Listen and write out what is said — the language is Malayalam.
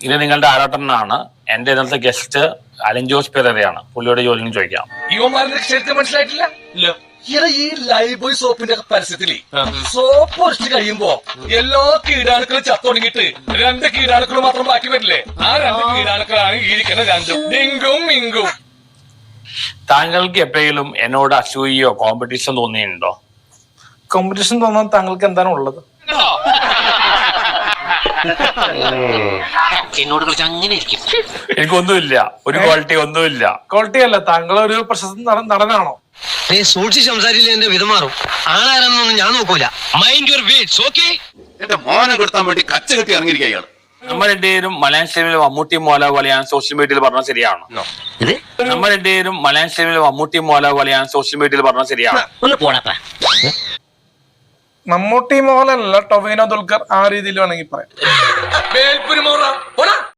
ഇത് നിങ്ങളുടെ ആരാട്ടനാണ്. എന്റെ ഇന്നത്തെ ഗസ്റ്റ് അലൻ ജോസ് പെരേരയാണ്. പുള്ളിയോട് ജോലിയും ചോദിക്കാം. മനസ്സിലായിട്ടില്ല. ഈ ലൈഫ് ബോയ് സോപ്പിന്റെ പരസ്യത്തില് സോപ്പ് ഒഴിച്ച് കഴിയുമ്പോ എല്ലാ കീടാണുക്കളും ചത്തൊടുങ്ങിട്ട് 2 കീടാണുക്കൾ മാത്രം ബാക്കി വരില്ലേ? ആ 2 കീടാണുക്കളാണ് ഈ ഇരിക്കുന്ന 2 ഡിങ്കും മിങ്കും. താങ്കൾക്ക് എപ്പോഴെങ്കിലും എന്നോട് അസൂയയോ കോമ്പറ്റീഷൻ തോന്നിയിട്ടുണ്ടോ? കോമ്പറ്റീഷൻ തോന്നാൻ താങ്കൾക്ക് എന്താണ് ഉള്ളത്? എന്നോട് കളിച്ച് അങ്ങനെ ഇരിക്കും. എനിക്കൊന്നുമില്ല, ഒരു ക്വാളിറ്റി ഒന്നുമില്ല. ക്വാളിറ്റി അല്ല, താങ്കൾ ഒരു പ്രശസ്ത നടനാണോ? സൂക്ഷിച്ച് സംസാരിച്ചില്ല എന്റെ വിധമാറും. ആളാരെന്നൊന്നും ഞാൻ നോക്കൂല. Mind your words, okay? എന്റെ മോനെ കൊടുത്താൻ വേണ്ടി കച്ച കെട്ടി ഇറങ്ങിയിരിക്കുക ഇയാള്. നമ്മൾ രണ്ടുപേരും മലയാളം സിനിമയിൽ മമ്മൂട്ടി മോല പോലെയാണ് സോഷ്യൽ മീഡിയയിൽ പറഞ്ഞത് ശരിയാണോ? നമ്മൾ രണ്ടുപേരും മലയാളം സിനിമയിൽ മമ്മൂട്ടി മോല പോലെയാണ് സോഷ്യൽ മീഡിയയിൽ പറഞ്ഞത് ശരിയാണോ? ഒന്ന് പോടാ. മമ്മൂട്ടി മോഹൻലാൽ, ടൊവിനോ ദുൽഖർ, ആ രീതിയിൽ വേണമെങ്കിൽ പറയാം. വേൽപ്പുരി